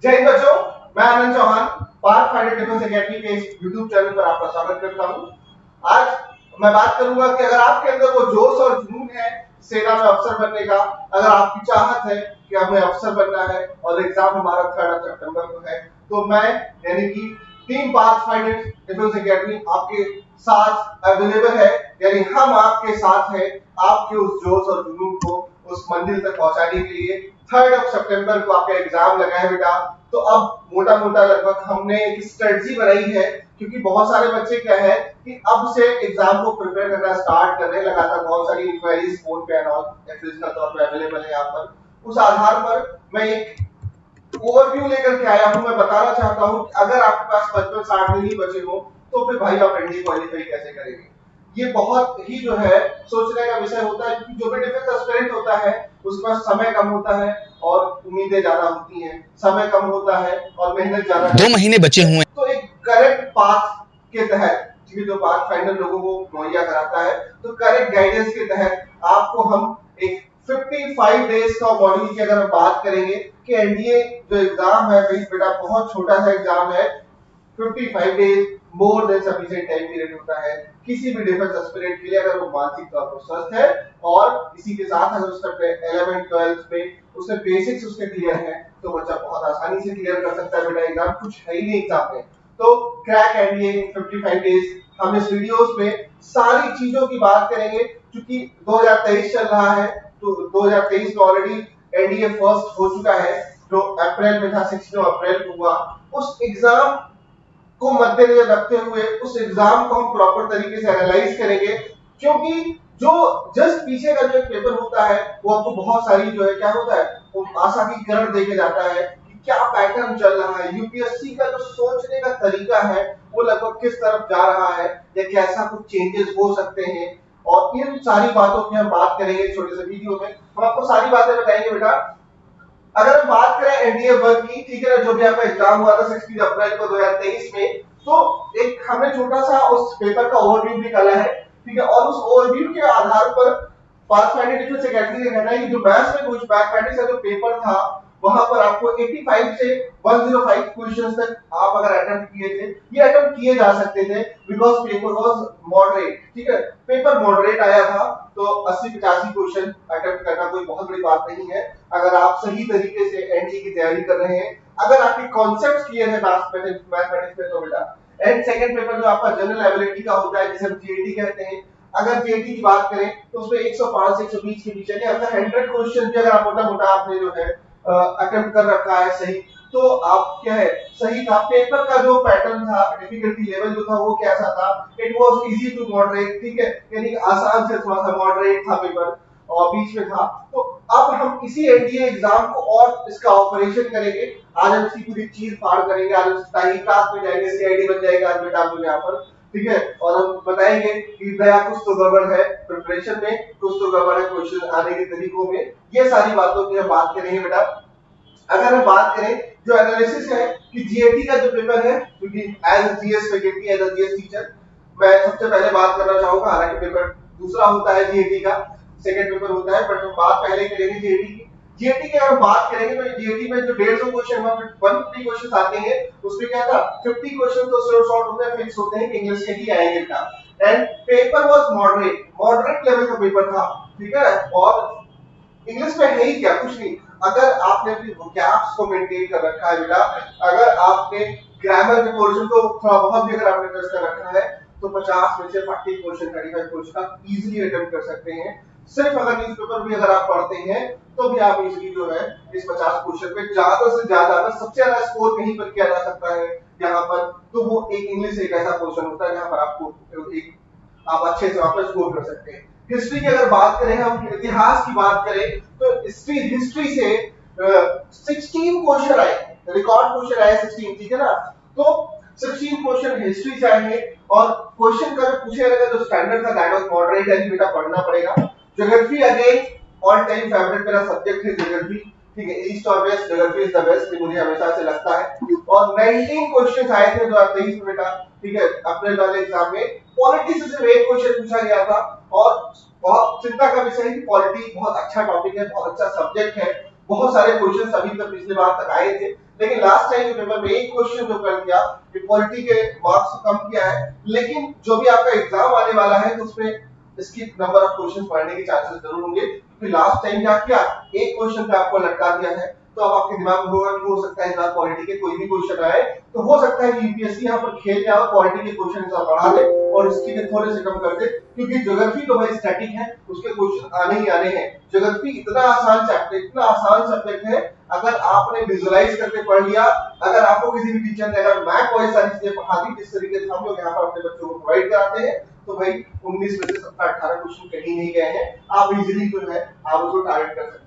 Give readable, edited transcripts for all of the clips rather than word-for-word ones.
जय हिंद बच्चों, मैं Anand Chauhan Partha finder defence academy के इस यूट्यूब चैनल पर आपका स्वागत करता हूं। आज मैं बात करूंगा कि अगर आपके अंदर वो जोश और जुनून है सेना में अफसर बनने का, अगर आपकी चाहत है कि हमें अफसर बनना है और एग्जाम हमारा 3 सितंबर को है, तो मैं यानी कि team Partha finder defence Academy आपके साथ अवेलेबल है। यानी हम आपके साथ हैं आपके उस जोश और जुनून को उस मंजिल तक पहुंचाने के लिए। 3 सितंबर को आपका एग्जाम लगा है बेटा। तो अब मोटा मोटा लगभग हमने एक स्ट्रेटजी बनाई है, क्योंकि बहुत सारे बच्चे क्या है कि अब से एग्जाम को प्रिपेयर करना स्टार्ट कर रहे हैं। लगातार बहुत सारी इंक्वायरीज फोन पे का तौर पे अवेलेबल है यहाँ पर। उस आधार पर मैं एक ओवरव्यू लेकर के आया हूं। मैं बताना चाहता हूं कि अगर आपके पास 55-60 दिन ही बचे हो तो फिर भाई आप एनडीए क्वालिफाई कैसे करेंगे। ये बहुत ही जो है सोचने का विषय होता है, क्योंकि जो भी डिफेंस एस्पिरेंट होता है उसके पास समय कम होता है और उम्मीदें ज्यादा होती हैं। समय कम होता है और मेहनत ज्यादा 2 महीने बचे हुए। तो एक करेक्ट पाथ के तहत जो पाथ फाइंडर लोगों को मुहैया कराता है, तो करेक्ट गाइडेंस के तहत आपको हम एक 55 डेज का मॉड्यूल की अगर हम बात करेंगे कि एनडीए जो एग्जाम है भाई बेटा बहुत छोटा सा एग्जाम है। 55 days more than sufficient time period होता है किसी भी डिफेंस एस्पिरेंट के लिए, अगर वो मानसिक तौर पर स्वस्थ है और इसी के साथ अगर उसका 11th 12th में उसके बेसिक्स उसके क्लियर है तो बच्चा बहुत आसानी से क्लियर कर सकता है। बेटा एग्जाम कुछ है ही नहीं एग्जाम में। तो क्रैक एनडीए 55 डेज हम इस वीडियोस में सारी चीजों की बात करेंगे, क्योंकि 2023 चल रहा है तो 2023 में ऑलरेडी एनडीए फर्स्ट हो चुका है जो अप्रैल में था, 16 अप्रैल को हुआ। उस एग्जाम को मद्देनजर रखते हुए उस एग्जाम को हम प्रॉपर तरीके से एनालाइज करेंगे, क्योंकि जो जस्ट पीछे का जो एक पेपर होता है वो आपको बहुत सारी जो है क्या होता है वो आशा की किरण देके जाता है कि क्या पैटर्न चल रहा है, यूपीएससी का जो सोचने का तरीका है वो लगभग किस तरफ जा रहा है या कैसा कुछ चेंजेस हो सकते हैं। और इन सारी बातों की हम बात करेंगे छोटे से वीडियो में। हम आपको सारी बातें बताएंगे बेटा। अगर हम बात करें एनडीए वर्क की, ठीक है ना, जो भी आपका एग्जाम हुआ था 16 अप्रैल को 2023 में, तो एक हमने छोटा सा उस पेपर का ओवरव्यू निकाला है, ठीक है। और उस ओवरव्यू के आधार पर पाथफाइंडर डिफेंस एकेडमी का कहना है कि जो मैथ्स में कुछ मैथमेटिक्स का जो पेपर था वहां पर आपको 85 से 105 क्वेश्चंस तक आप अगर अटेम्प्ट किए थे, ये अटेम्प्ट किए जा सकते थे, बिकॉज पेपर वाज मॉडरेट, ठीक है। पेपर मॉडरेट आया था तो 80-85 क्वेश्चन अटेम्प्ट करना कोई बहुत बड़ी बात नहीं है अगर आप सही तरीके से एनडीए की तैयारी कर रहे हैं, अगर आपके कॉन्सेप्ट क्लियर है मैथमेटिक्स में तो बेटा। एंड सेकंड पेपर जो आपका जनरल एबिलिटी का होता है जिसे हम जीएटी कहते हैं, अगर जीएटी की बात करें तो उसमें 105 से 120 के बीच है। अगर 100 क्वेश्चन भी अगर आप मोटा मोटा आपने जो है अटेम्प्ट कर रखा है सही, तो आप क्या है सही था। पेपर का जो पैटर्न था, डिफिकल्टी लेवल जो था वो कैसा था, it was easy to moderate, ठीक है, यानी आसान से थोड़ा सा मॉडरेट था पेपर और बीच में था। तो अब हम इसी एनडीए एग्जाम को और इसका ऑपरेशन करेंगे। आज हम इसकी पूरी चीज फाड़ करेंगे, आज हम तहकीकात में जाएंगे, सीआईडी बन जाएगा आज बेटा हम यहाँ पर, ठीक है। और हम बताएंगे कि दया कुछ तो गड़बड़ है प्रिपरेशन में, कुछ तो गड़बड़ है क्वेश्चन आने के तरीकों में। ये सारी बातों की हम बात करेंगे बेटा। अगर हम बात करें जो एनालिसिस है कि जीएटी का जो पेपर है, क्योंकि as GS faculty as GS teacher मैं सबसे पहले बात करना चाहूंगा, हालांकि पेपर दूसरा होता है जीएटी का, सेकंड पेपर होता है, बट हम बात पहले करेंगे जीएटी की। जीएटी की अगर बात करेंगे तो जीएटी में जो 150 क्वेश्चन 150 क्वेश्चन आते हैं उसमें क्या था 50 क्वेश्चन तो शॉर्ट होते हैं, फिक्स होते हैं कि इंग्लिश के ही आएंगे बेटा। And paper was moderate level का पेपर था, ठीक है। और इंग्लिश में है ही क्या, कुछ नहीं। अगर आपने अपनी वोकैब्स को मेंटेन कर रखा है बेटा, अगर आपने ग्रामर के पोर्शन को थोड़ा बहुत भी अगर आपने टच कर रखा है, तो 50 में से 40 क्वेश्चन 35 क्वेश्चन आप इजीली अटेम्प्ट कर सकते हैं। सिर्फ अगर न्यूज़पेपर भी अगर आप पढ़ते हैं तो भी आप इजीली जो है इस 50 क्वेश्चन पे ज्यादा से ज्यादा, अगर सबसे ज्यादा स्कोर कहीं पर किया जा सकता है यहाँ पर, तो वो एक इंग्लिश एक ऐसा क्वेश्चन होता है जहां पर आपको एक आप अच्छे से वहां पर स्कोर कर सकते हैं। हिस्ट्री की अगर बात करें, हम इतिहास की बात करें तो हिस्ट्री से 16 क्वेश्चन आए, रिकॉर्ड क्वेश्चन आए 16, ठीक है ना। तो 16 क्वेश्चन हिस्ट्री से आएंगे और क्वेश्चन का जो पूछे रहेगा जो स्टैंडर्ड था दैट वाज मॉडरेट, यानी बेटा पढ़ना पड़ेगा। Geography again all time favourite मेरा सब्जेक्ट है ज्योग्राफी, ठीक है। ईस्ट और west geography is the best, मुझे हमेशा से लगता है। और 19 क्वेश्चन आए थे 2023 में बेटा, ठीक है, अप्रैल वाले एग्जाम में। पॉलिटी से सिर्फ एक क्वेश्चन पूछा गया था और बहुत चिंता का विषय है कि पॉलिटी बहुत अच्छा टॉपिक है, बहुत अच्छा सब्जेक्ट है, बहुत सारे क्वेश्चन अभी तक पिछले बार तक आए थे, लेकिन लास्ट टाइम के पेपर में एक क्वेश्चन जो कर दिया इक्वालिटी के मार्क्स कम किया है, लेकिन जो भी आपका एग्जाम आने वाला है तो उसमें इसकी नंबर ऑफ क्वेश्चन पढ़ने के चांसेस जरूर होंगे, क्योंकि लास्ट टाइम क्या किया, एक क्वेश्चन पे आपको लटका दिया है। तो अब आपके दिमाग में होगा कि हो सकता है इस क्वालिटी के कोई भी क्वेश्चन आए, तो हो सकता है कि यूपीएससी यहाँ पर खेल जाए और क्वालिटी के क्वेश्चन बढ़ा दे और हिस्ट्री के थोड़े से कम कर दे, क्योंकि ज्योग्राफी तो भाई स्टैटिक है, उसके क्वेश्चन आने ही आने हैं। ज्योग्राफी इतना आसान चैप्टर, इतना आसान सब्जेक्ट है, अगर आपने विजुअलाइज करके पढ़ लिया, अगर आपको किसी भी टीचर ने अगर मैथ वाइज सारी चीजें पढ़ा दी जिस तरीके से हम लोग यहाँ पर अपने बच्चों को प्रोवाइड कराते हैं, तो भाई 19 में से 17-18 क्वेश्चन कहीं नहीं गए हैं, आप इजीली जो है आप उसको टारगेट कर सकते हो।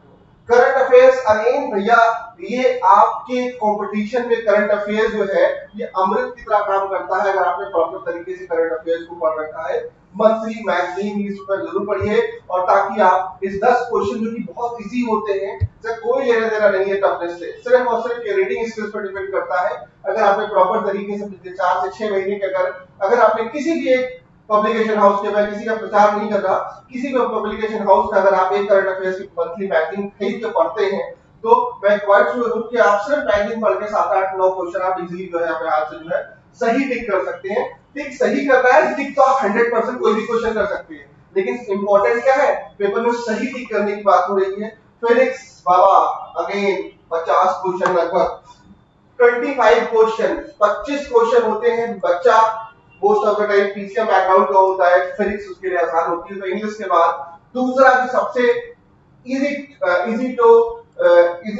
करंट अफेयर्स अगेन भैया, ये आपके कंपटीशन में करंट अफेयर्स जो है ये अमृत की तरह काम करता है, अगर आपने प्रॉपर तरीके से करंट अफेयर्स को पढ़ रखा है। मंथली मैगजीन न्यूज़ पर जरूर पढ़िए, और ताकि आप इस 10 क्वेश्चन जो कि बहुत इजी होते हैं, से कोई लेना देना नहीं है टफनेस से, सिर्फ और सिर्फ के रीडिंग स्किल्स पर डिपेंड करता है। अगर आपने प्रॉपर तरीके से पिछले 4 से 6 महीने के अगर आपने किसी भी एक पब्लिकेशन हाउस के, मैं किसी का प्रचार नहीं कर रहा, किसी भी पब्लिकेशन हाउस का अगर आप एक करंट अफेयर्स की मंथली मैगजीन खरीद के पढ़ते हैं, तो मैं क्वाइट श्योर हूं कि आप सिर्फ मैगजीन पढ़ के 7 8 9 क्वेश्चन आप इजीली जो है अपने हाथ से जो है सही टिक कर सकते हैं। टिक सही करना है, टिक तो आप 100% कोई भी क्वेश्चन कर सकते हैं, लेकिन इंपॉर्टेंट क्या है, पेपर में सही टिक करने की बात हो रही है। फिजिक्स बाबा अगेन 50 क्वेश्चन, लगभग 25 क्वेश्चन, 25 क्वेश्चन होते हैं। बच्चा most of the time PCM background का होता है, फिजिक्स उसके लिए आसान होती है, तो इंग्लिश के बाद दूसरा जो सबसे इजी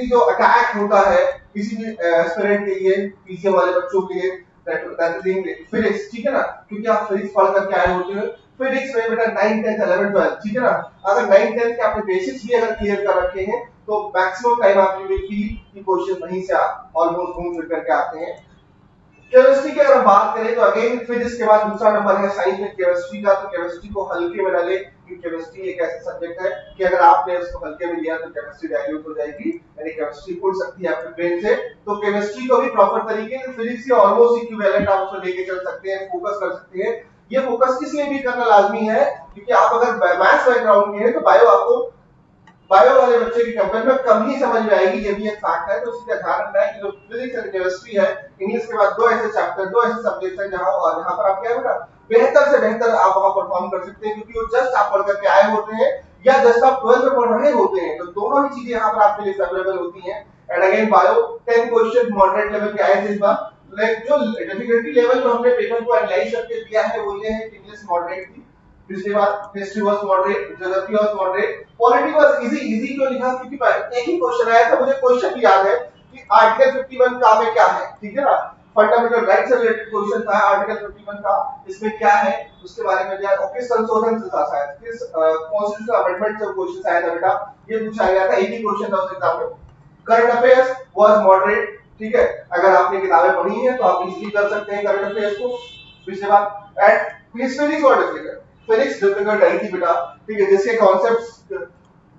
जो अटैक होता है किसी भी एस्पिरेंट के लिए, पीसीएम वाले बच्चों के लिए, दैट इज फिजिक्स, ठीक है ना, क्योंकि आप फिजिक्स पढ़ करके आए होते हो। फिजिक्स में बेटा 9 10 11 12, ठीक है ना, अगर 9 10 के आपने बेसिक्स भी अगर क्लियर कर रखे हैं तो मैक्सिमम टाइम आप विल फील कि क्वेश्चन वहीं से आप ऑलमोस्ट घूम फिर करके आते हैं। केमिस्ट्री की अगर बात करें तो अगेन फिजिक्स के बाद दूसरा नंबर है साइंस में केमिस्ट्री का, तो केमिस्ट्री को हल्के में न ले, क्योंकि केमिस्ट्री एक ऐसा सब्जेक्ट है कि अगर आपने उसको हल्के में लिया तो केमिस्ट्री डाइल्यूट हो जाएगी, यानी केमिस्ट्री उड़ सकती है आपके ब्रेन से। तो केमिस्ट्री को भी प्रॉपर तरीके से फिजिक्स के ऑलमोस्ट इक्विवेलेंट आप उसको लेके चल सकते हैं, फोकस कर सकते हैं। ये फोकस इसलिए भी करना लाजमी है क्योंकि आप अगर मैथ्स बैकग्राउंड के हैं तो बायो आपको बायो वाले बच्चे की कंपेयर में कम ही समझ में आएगी, ये भी एक फैक्ट है। तो उसका ध्यान रखना है कि जो फिजिक्स एंड केमिस्ट्री है, इंग्लिश के बाद दो ऐसे चैप्टर, दो ऐसे सब्जेक्ट्स हैं जहां पर आप क्या है बेहतर से बेहतर आप वहां परफॉर्म कर सकते हैं, क्योंकि वो जस्ट आप पढ़ करके आए होते हैं या जस्ट आप 12th में पढ़ रहे होते हैं, तो दोनों ही चीजें यहाँ पर आपके लिए फेवरेबल होती हैं। And again bio 10 question moderate level के आए थे इस बार, लाइक जो डिफिकल्टी लेवल जो हमने पेपर को एनालाइज करके दिया है वो ये है कि इंग्लिश मॉडरेट थी, पिछली बार history was moderate, geography was moderate, polity was easy. Easy क्यों लिखा, क्योंकि एक ही क्वेश्चन आया था, मुझे क्वेश्चन भी याद है कि आर्टिकल 51 का में क्या है, ठीक है ना, फंडामेंटल राइट से रिलेटेड क्वेश्चन था आर्टिकल 51 का, इसमें क्या है उसके बारे में क्या, और किस संशोधन से था शायद, किस कॉन्स्टिट्यूशनल अमेंडमेंट से क्वेश्चन आया था बेटा, ये पूछा गया था, एक ही क्वेश्चन था उस एग्जाम में। करंट अफेयर्स वाज मॉडरेट, ठीक है, अगर आपने किताबें पढ़ी हैं तो आप इजीली कर सकते हैं करंट अफेयर्स को। पिछले बार and history was difficult, physics difficult आई थी बेटा, ठीक है, जिसके कॉन्सेप्ट्स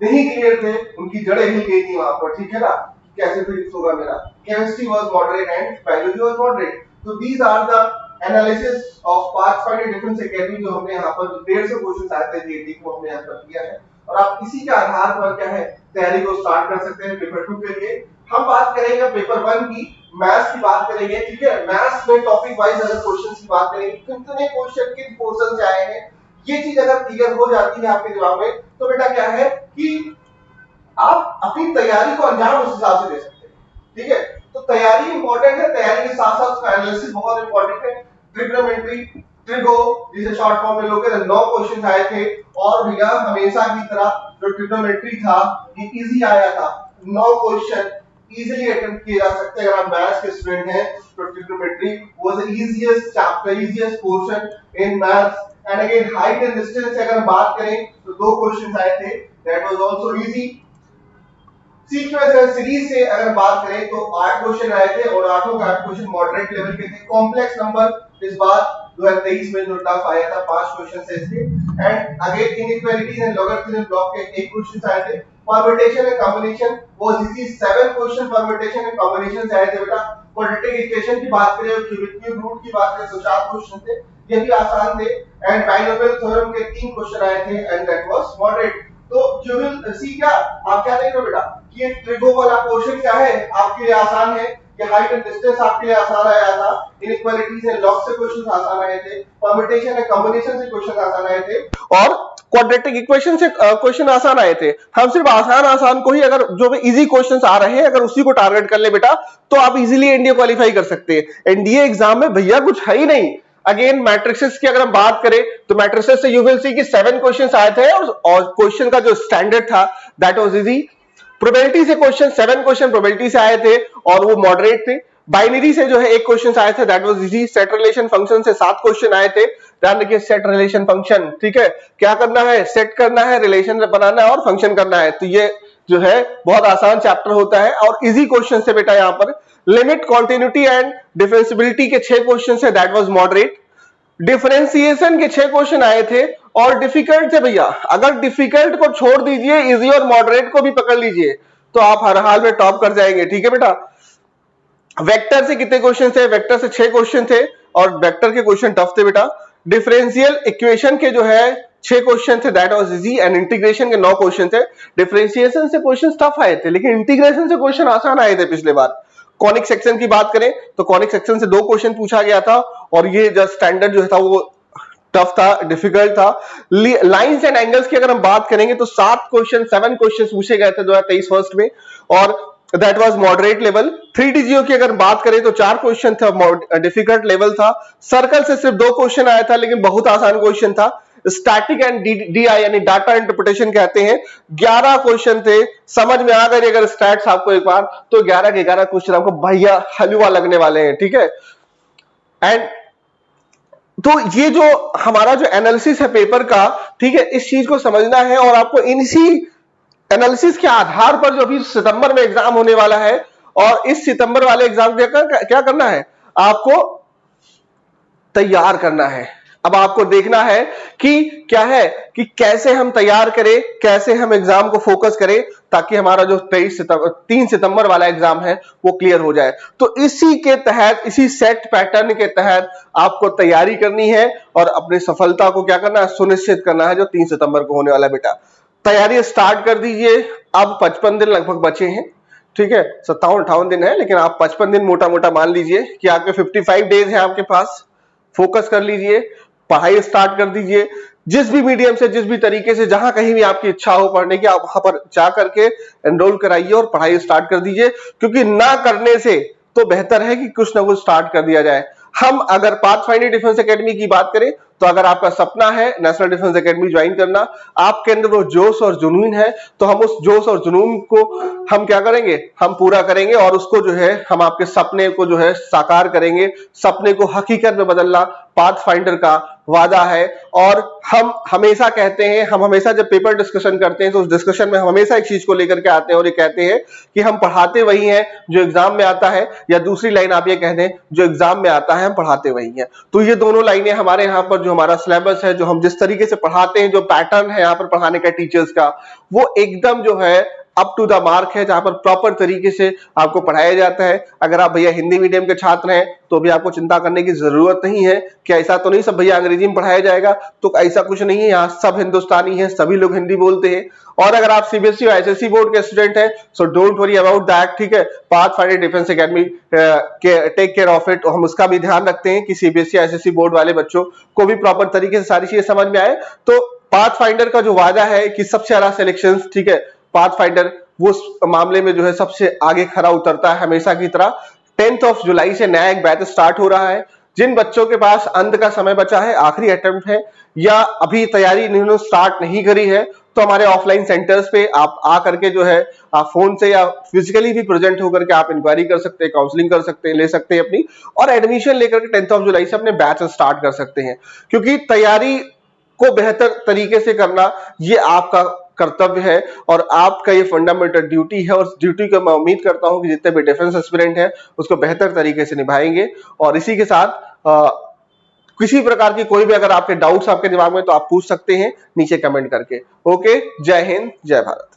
नहीं क्लियर थे उनकी जड़ें हिल गई थी वहां पर, ठीक है ना, कैसे फिजिक्स होगा मेरा। Chemistry was moderate and biology was moderate. तो these are the analysis of pathfinder defence academy, जो हमने यहाँ पर 150 क्वेश्चन आए थे जीडी को हमने यहाँ पर किया है, और आप इसी के आधार पर क्या है तैयारी को स्टार्ट कर सकते हैं पेपर 2 के लिए। हम बात करेंगे पेपर 1 की, मैथ्स की बात करेंगे, ठीक है, मैथ्स में टॉपिक वाइज अगर क्वेश्चंस की बात करेंगे, कितने क्वेश्चन किन पोर्शन से आए हैं, ये चीज अगर क्लियर हो जाती है आपके दिमाग में, तो बेटा क्या है कि आप अपनी तैयारी को अंजाम उस हिसाब से दे सकते हैं, ठीक है। तो तैयारी इंपॉर्टेंट है, तैयारी के साथ साथ उसका एनालिसिस बहुत इंपॉर्टेंट है। ट्रिग्नोमेट्री, ट्रिगो जिसे शॉर्ट फॉर्म में लोग कहते हैं, 9 क्वेश्चन आए थे, और भैया हमेशा की तरह जो ट्रिग्नोमेट्री था ये इजी आया था, 9 क्वेश्चन इजीली अटेम्प्ट किए जा सकते हैं। अगर आप मैथ्स के स्टूडेंट हैं तो trigonometry was the easiest chapter, easiest portion in maths. And again height and distance से अगर बात करें तो 2 क्वेश्चन आए थे, that was also easy. Sequence and series से अगर बात करें तो 8 क्वेश्चन आए थे, और 8 का 8 क्वेश्चन मॉडरेट लेवल के थे। कॉम्प्लेक्स नंबर इस बार 2023 में जो टफ आया था 5 क्वेश्चन से इसके। And again inequalities and logarithm block के 1 क्वेश्चन आए थे। Permutation and combination was easy, 7 question permutation and combination से आए थे बेटा। क्वाड्रेटिक इक्वेशन की बात करें और क्यूबिक रूट की बात करें तो 4 क्वेश्चन थे, ये भी आसान थे। एंड बाइनोमियल थ्योरम के 3 क्वेश्चन आए थे, एंड दैट वाज मॉडरेट। तो यू विल सी क्या आप क्या देख रहे हो बेटा कि ये ट्रिगो वाला क्वेश्चन क्या है आपके लिए आसान है, कि हाइट एंड डिस्टेंस आपके लिए आसान आया था, इनइक्वालिटीज एंड लॉग से क्वेश्चंस आसान आए थे, परम्यूटेशन एंड कॉम्बिनेशन से क्वेश्चन आसान आए थे, और क्वाड्रेटिक इक्वेशन से क्वेश्चन आसान आए थे। हम सिर्फ आसान को ही, अगर जो भी इजी क्वेश्चंस आ रहे हैं अगर उसी को टारगेट कर ले बेटा तो आप इजीली एनडीए क्वालिफाई कर सकते हैं। एनडीए एग्जाम में भैया कुछ है ही नहीं। अगेन मैट्रिसेस की अगर हम बात करें तो मैट्रिसेस से यू विल सी कि 7 क्वेश्चंस आए थे और क्वेश्चन का जो स्टैंडर्ड था दैट वाज इजी। प्रोबेबिलिटी से क्वेश्चन 7 क्वेश्चन प्रोबेबिलिटी से आए थे और वो मॉडरेट थे। बाइनरी से जो है 1 क्वेश्चन आए थे that was easy. Set relation function से 7 क्वेश्चन आए थे। ध्यान रखिए सेट रिलेशन फंक्शन, ठीक है, क्या करना है, सेट करना है, रिलेशन बनाना है और फंक्शन करना है। तो ये जो है बहुत आसान चैप्टर होता है और इजी क्वेश्चन से बेटा यहाँ पर। लिमिट, कॉन्टिन्यूटी एंड डिफरेंशिएबिलिटी के 6 क्वेश्चन है दैट वाज मॉडरेट। डिफरेंशिएशन के 6 क्वेश्चन आए थे और डिफिकल्ट थे भैया। अगर डिफिकल्ट को छोड़ दीजिए इजी और मॉडरेट को भी पकड़ लीजिए तो आप हर हाल में टॉप कर जाएंगे, ठीक है बेटा। वेक्टर से कितने क्वेश्चन थे, वेक्टर से 6 क्वेश्चन थे और वेक्टर के क्वेश्चन टफ थे बेटा। डिफरेंशियल इक्वेशन के जो है 6 क्वेश्चन थे that was easy and integration के 9 क्वेश्चन थे। डिफरेंशिएशन से क्वेश्चन टफ आए थे लेकिन इंटीग्रेशन से क्वेश्चन आसान आए थे पिछले बार। कॉनिक सेक्शन की बात करें तो कॉनिक सेक्शन से 2 क्वेश्चन पूछा गया था और ये जो स्टैंडर्ड जो था वो टफ था, डिफिकल्ट था। लाइंस एंड एंगल्स की अगर हम बात करेंगे तो 7 क्वेश्चन पूछे गए थे 2023 फर्स्ट में और that was moderate level. 3D जियो की अगर बात करें तो 4 क्वेश्चन था, डिफिकल्ट लेवल था। सर्कल से सिर्फ 2 क्वेश्चन आया था लेकिन बहुत आसान क्वेश्चन था। स्टैटिक एंड डीआई यानी डाटा इंटरप्रिटेशन कहते हैं, 11 क्वेश्चन थे। समझ में आ गए अगर स्टैट्स आपको एक बार तो 11 के 11 क्वेश्चन आपको भैया हलवा लगने वाले हैं, ठीक है। एंड तो ये जो हमारा जो एनालिसिस है पेपर का, ठीक है, इस चीज को समझना है और आपको इसी एनालिसिस के आधार पर जो अभी सितंबर में एग्जाम होने वाला है और इस सितंबर वाले एग्जाम क्या करना है, आपको तैयार करना है। अब आपको देखना है कि क्या है कि कैसे हम तैयार करें, कैसे हम एग्जाम को फोकस करें ताकि हमारा जो 3 सितंबर वाला एग्जाम है वो क्लियर हो जाए। तो इसी के तहत, इसी सेट पैटर्न के तहत आपको तैयारी करनी है और अपनी सफलता को क्या करना है, सुनिश्चित करना है जो 3 सितंबर को होने वाला है बेटा। तैयारी स्टार्ट कर दीजिए। अब 55 दिन लगभग बचे हैं, ठीक है, 57-58 दिन है लेकिन आप 55 दिन मोटा मोटा मान लीजिए कि आपके 55 डेज है आपके पास। फोकस कर लीजिए, पढ़ाई स्टार्ट कर दीजिए। जिस भी मीडियम से, जिस भी तरीके से, जहां कहीं भी आपकी इच्छा हो पढ़ने की, आप वहां पर जा करके एनरोल कराइए और पढ़ाई स्टार्ट कर दीजिए, क्योंकि ना करने से तो बेहतर है कि कुछ ना कुछ स्टार्ट कर दिया जाए। हम अगर पाथफाइंडर डिफेंस एकेडमी की बात करें तो अगर आपका सपना है नेशनल डिफेंस एकेडमी ज्वाइन करना, आपके अंदर वो जोश और जुनून है, तो हम उस जोश और जुनून को हम क्या करेंगे, हम पूरा करेंगे और उसको जो है हम आपके सपने को जो है साकार करेंगे। सपने को हकीकत में बदलना पाथफाइंडर का वादा है। और हम हमेशा कहते हैं, हम हमेशा जब पेपर डिस्कशन करते हैं तो उस डिस्कशन में हम हमेशा एक चीज को लेकर के आते हैं और ये कहते हैं कि हम पढ़ाते वही हैं जो एग्जाम में आता है, या दूसरी लाइन आप ये कह दें जो एग्जाम में आता है हम पढ़ाते वही हैं। तो ये दोनों लाइनें हमारे यहाँ पर, जो हमारा सिलेबस है, जो हम जिस तरीके से पढ़ाते हैं, जो पैटर्न है यहाँ पर पढ़ाने का टीचर्स का, वो एकदम जो है अप टू द मार्क है, जहां पर प्रॉपर तरीके से आपको पढ़ाया जाता है। अगर आप भैया हिंदी मीडियम के छात्र हैं तो भी आपको चिंता करने की जरूरत नहीं है कि ऐसा तो नहीं सब भैया अंग्रेजी में पढ़ाया जाएगा, तो ऐसा कुछ नहीं है। यहाँ सब हिंदुस्तानी है, सभी लोग हिंदी बोलते हैं। और अगर आप सीबीएसई और एसएससी बोर्ड के स्टूडेंट हैं so don't worry about that, ठीक है। Pathfinder defence Academy take care of it. हम उसका भी ध्यान रखते हैं कि सीबीएसई एसएससी बोर्ड वाले बच्चों को भी प्रॉपर तरीके से सारी चीजें समझ में आए। तो पाथफाइंडर का जो वादा है कि सबसे ज्यादा सिलेक्शन, ठीक है, पाथफाइंडर वो उस मामले में जो है सबसे आगे खरा उतरता है हमेशा की तरह। 10 जुलाई से नया एक बैच स्टार्ट हो रहा है। जिन बच्चों के पास अंत का समय बचा है, आखिरी अटेम्प्ट है, या अभी तैयारी इन्होंने स्टार्ट नहीं करी है, तो हमारे ऑफलाइन सेंटर्स पे आप आ करके जो है आप फोन से या फिजिकली भी प्रेजेंट होकर के आप इंक्वायरी कर सकते हैं, काउंसलिंग कर सकते हैं, ले सकते हैं अपनी, और एडमिशन लेकर के 10 जुलाई से अपने बैच स्टार्ट कर सकते हैं। क्योंकि तैयारी को बेहतर तरीके से करना ये आपका कर्तव्य है और आपका ये फंडामेंटल ड्यूटी है, और उस ड्यूटी को मैं उम्मीद करता हूं कि जितने भी डिफेंस एस्पिरेंट हैं उसको बेहतर तरीके से निभाएंगे। और इसी के साथ किसी प्रकार की कोई भी अगर आपके डाउट्स आपके दिमाग में तो आप पूछ सकते हैं नीचे कमेंट करके। ओके, जय हिंद, जय भारत।